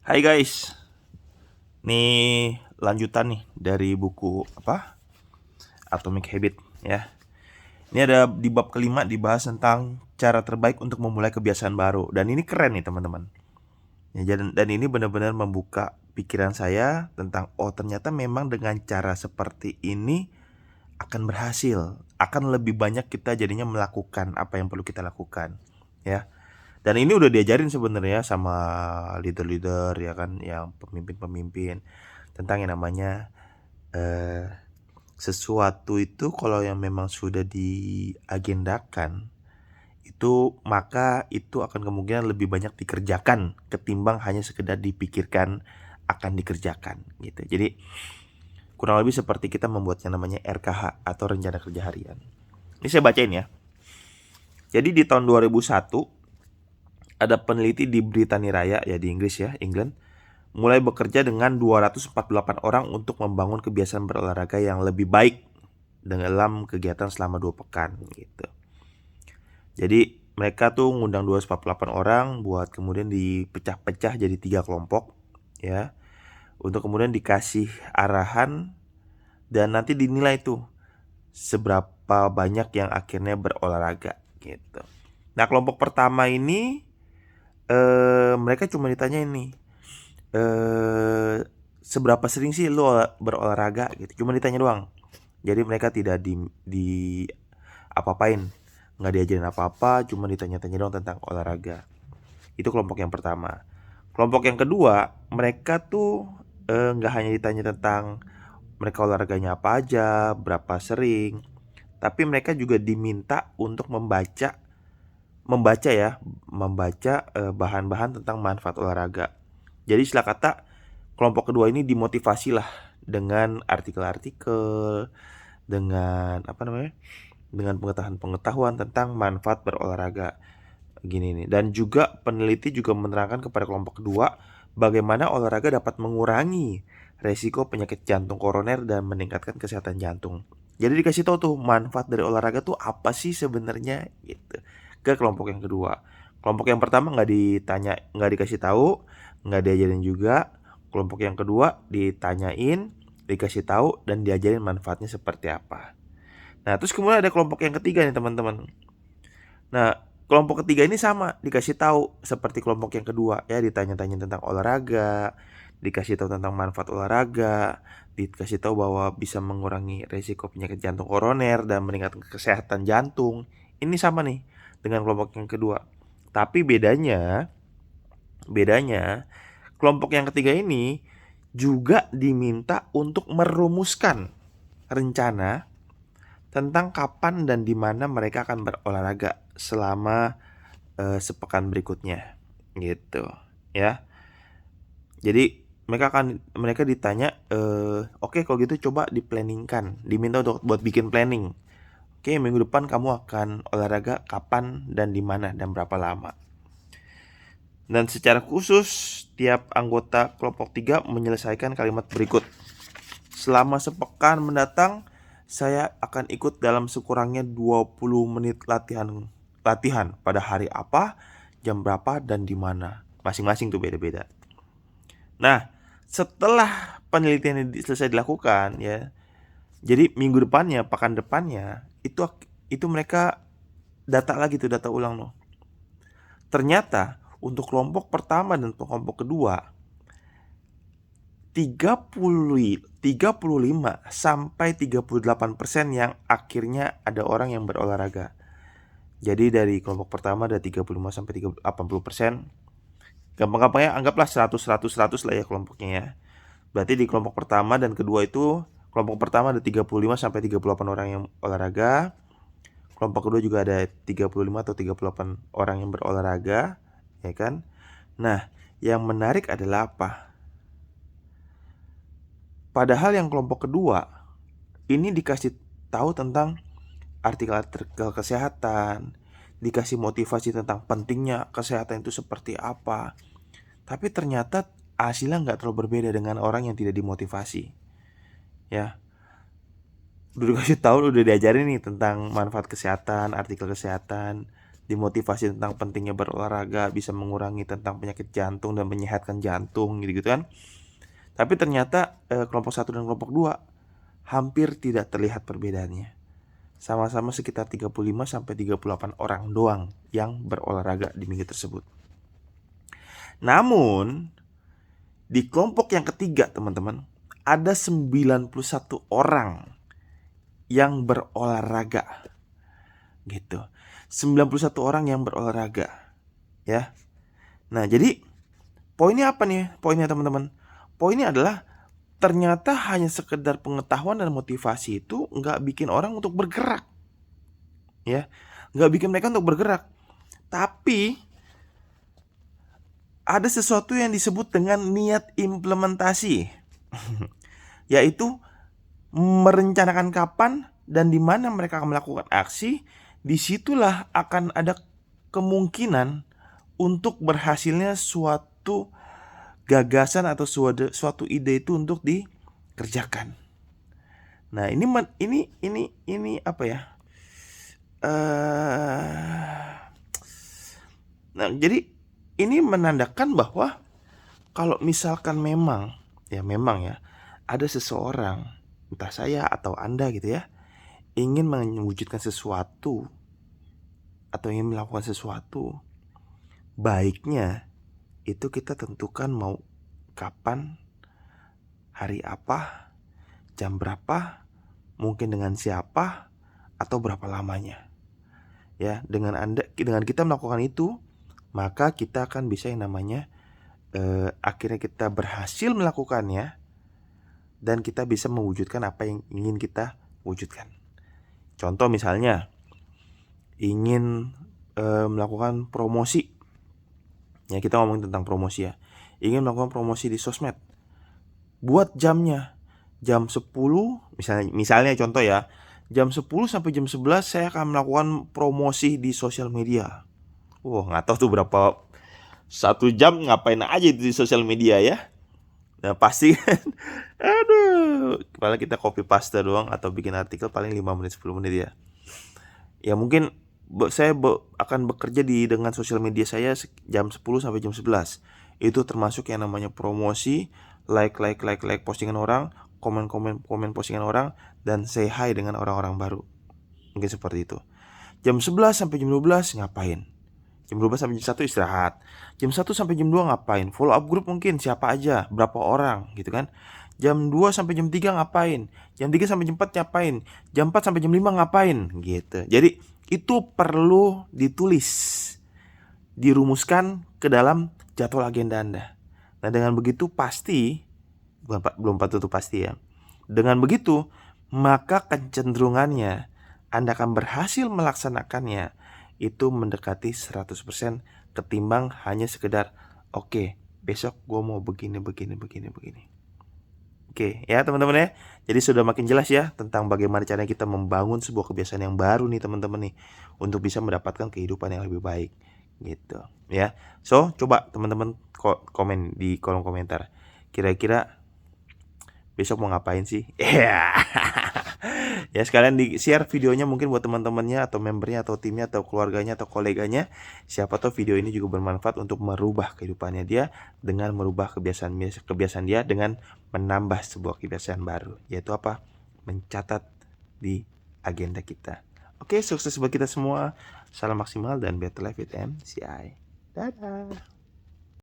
Hai guys, nih lanjutan nih dari buku Atomic Habit ya. Ini ada di bab kelima dibahas tentang cara terbaik untuk memulai kebiasaan baru dan ini keren nih teman-teman. Ya, dan ini benar-benar membuka pikiran saya tentang ternyata memang dengan cara seperti ini akan berhasil, akan lebih banyak kita jadinya melakukan apa yang perlu kita lakukan ya. Dan ini udah diajarin sebenarnya sama leader-leader ya kan, yang pemimpin-pemimpin tentang yang namanya eh, sesuatu itu kalau yang memang sudah diagendakan itu maka itu akan kemungkinan lebih banyak dikerjakan ketimbang hanya sekedar dipikirkan akan dikerjakan gitu. Jadi kurang lebih seperti kita membuat yang namanya RKH atau rencana kerja harian. Ini saya bacain ya. Jadi di tahun 2001 ada peneliti di Britania Raya ya, di Inggris ya, England, mulai bekerja dengan 248 orang untuk membangun kebiasaan berolahraga yang lebih baik dalam kegiatan selama 2 pekan gitu. Jadi mereka tuh ngundang 248 orang buat kemudian dipecah-pecah jadi 3 kelompok ya, untuk kemudian dikasih arahan dan nanti dinilai tuh seberapa banyak yang akhirnya berolahraga gitu. Nah, kelompok pertama ini mereka cuma ditanya ini, seberapa sering sih lo berolahraga gitu, cuma ditanya doang. Jadi mereka tidak di apa-apain, nggak diajarin apa-apa, cuma ditanya-tanya doang tentang olahraga. Itu kelompok yang pertama. Kelompok yang kedua, mereka tuh nggak hanya ditanya tentang mereka olahraganya apa aja, berapa sering, tapi mereka juga diminta untuk membaca ya, membaca bahan-bahan tentang manfaat olahraga. Jadi istilah kata kelompok kedua ini dimotivasi lah dengan artikel-artikel, dengan dengan pengetahuan tentang manfaat berolahraga gini nih. Dan juga peneliti juga menerangkan kepada kelompok kedua bagaimana olahraga dapat mengurangi resiko penyakit jantung koroner dan meningkatkan kesehatan jantung. Jadi dikasih tahu tuh manfaat dari olahraga tuh apa sih sebenarnya gitu ke kelompok yang kedua. Kelompok yang pertama nggak ditanya, nggak dikasih tahu, nggak diajarin juga. Kelompok yang kedua ditanyain, dikasih tahu dan diajarin manfaatnya seperti apa. Nah, terus kemudian ada kelompok yang ketiga nih teman-teman. Nah, kelompok ketiga ini sama, dikasih tahu seperti kelompok yang kedua ya, ditanya-tanya tentang olahraga, dikasih tahu tentang manfaat olahraga, dikasih tahu bahwa bisa mengurangi resiko penyakit jantung koroner dan meningkatkan kesehatan jantung. Ini sama nih dengan kelompok yang kedua. Tapi bedanya kelompok yang ketiga ini juga diminta untuk merumuskan rencana tentang kapan dan di mana mereka akan berolahraga selama sepekan berikutnya gitu ya. Jadi mereka ditanya, oke kalau gitu coba diplanningkan, diminta untuk buat bikin planning. Oke, minggu depan kamu akan olahraga kapan dan di mana dan berapa lama. Dan secara khusus tiap anggota kelompok 3 menyelesaikan kalimat berikut. Selama sepekan mendatang saya akan ikut dalam sekurangnya 20 menit latihan pada hari apa, jam berapa dan di mana. Masing-masing tuh beda-beda. Nah, setelah penelitian ini selesai dilakukan ya, jadi minggu depannya, pekan depannya itu mereka data ulang loh. Ternyata untuk kelompok pertama dan kelompok kedua 35 sampai 38% yang akhirnya ada orang yang berolahraga. Jadi dari kelompok pertama ada 35 sampai 80%. Gampang-gampangnya anggaplah 100 lah ya kelompoknya ya. Berarti di kelompok pertama dan kedua itu, kelompok pertama ada 35 sampai 38 orang yang olahraga. Kelompok kedua juga ada 35 atau 38 orang yang berolahraga, ya kan? Nah, yang menarik adalah apa? Padahal yang kelompok kedua ini dikasih tahu tentang artikel-artikel kesehatan, dikasih motivasi tentang pentingnya kesehatan itu seperti apa. Tapi ternyata hasilnya nggak terlalu berbeda dengan orang yang tidak dimotivasi. Ya, udah dikasih tahu, udah diajarin nih tentang manfaat kesehatan, artikel kesehatan, dimotivasi tentang pentingnya berolahraga, bisa mengurangi tentang penyakit jantung dan menyehatkan jantung gitu kan. Tapi ternyata kelompok 1 dan kelompok 2 hampir tidak terlihat perbedaannya. Sama-sama sekitar 35-38 orang doang yang berolahraga di minggu tersebut. Namun di kelompok yang ketiga teman-teman, ada 91 orang yang berolahraga. Gitu. 91 orang yang berolahraga. Ya. Nah, jadi poinnya apa nih? Poinnya teman-teman. Poinnya adalah ternyata hanya sekedar pengetahuan dan motivasi itu nggak bikin orang untuk bergerak. Ya. Nggak bikin mereka untuk bergerak. Tapi ada sesuatu yang disebut dengan niat implementasi. Yaitu merencanakan kapan dan di mana mereka akan melakukan aksi, disitulah akan ada kemungkinan untuk berhasilnya suatu gagasan atau suatu ide itu untuk dikerjakan. Nah, ini apa ya? Nah, jadi ini menandakan bahwa kalau misalkan memang ya ada seseorang, entah saya atau Anda gitu ya, ingin mewujudkan sesuatu atau ingin melakukan sesuatu, baiknya itu kita tentukan mau kapan, hari apa, jam berapa, mungkin dengan siapa, atau berapa lamanya. Ya, dengan kita melakukan itu, maka kita akan bisa yang namanya akhirnya kita berhasil melakukannya dan kita bisa mewujudkan apa yang ingin kita wujudkan. Contoh misalnya ingin melakukan promosi. Ya, kita ngomong tentang promosi ya. Ingin melakukan promosi di sosmed. Buat jamnya. Jam 10 misalnya contoh ya. Jam 10 sampai jam 11 saya akan melakukan promosi di sosial media. Nggak tahu tuh berapa 1 jam ngapain aja di sosial media ya. Nah, pasti kan aduh, kepala kita copy paste doang atau bikin artikel paling 5 menit 10 menit ya. Ya mungkin saya akan bekerja dengan sosial media saya jam 10 sampai jam 11. Itu termasuk yang namanya promosi, like postingan orang, komen postingan orang, dan say hi dengan orang-orang baru. Mungkin seperti itu. Jam 11 sampai jam 12 ngapain? Jam 12 sampai jam 1 istirahat. Jam 1 sampai jam 2 ngapain? Follow up grup mungkin siapa aja, berapa orang gitu kan. Jam 2 sampai jam 3 ngapain? Jam 3 sampai jam 4 ngapain? Jam 4 sampai jam 5 ngapain? Gitu. Jadi itu perlu ditulis, dirumuskan ke dalam jadwal agenda Anda. Nah, dengan begitu pasti, belum tentu pasti ya. Dengan begitu, maka kecenderungannya Anda akan berhasil melaksanakannya itu mendekati 100% ketimbang hanya sekedar oke, besok gue mau begini. Oke, ya teman-teman ya. Jadi sudah makin jelas ya tentang bagaimana caranya kita membangun sebuah kebiasaan yang baru nih teman-teman nih, untuk bisa mendapatkan kehidupan yang lebih baik gitu ya. So, coba teman-teman komen di kolom komentar. Kira-kira besok mau ngapain sih? Ya, sekalian di-share videonya mungkin buat teman-temannya atau membernya atau timnya atau keluarganya atau koleganya. Siapa tahu video ini juga bermanfaat untuk merubah kehidupannya dia dengan merubah kebiasaan dia dengan menambah sebuah kebiasaan baru, yaitu apa? Mencatat di agenda kita. Oke, sukses buat kita semua. Salam maksimal dan better life with MCI. Dadah.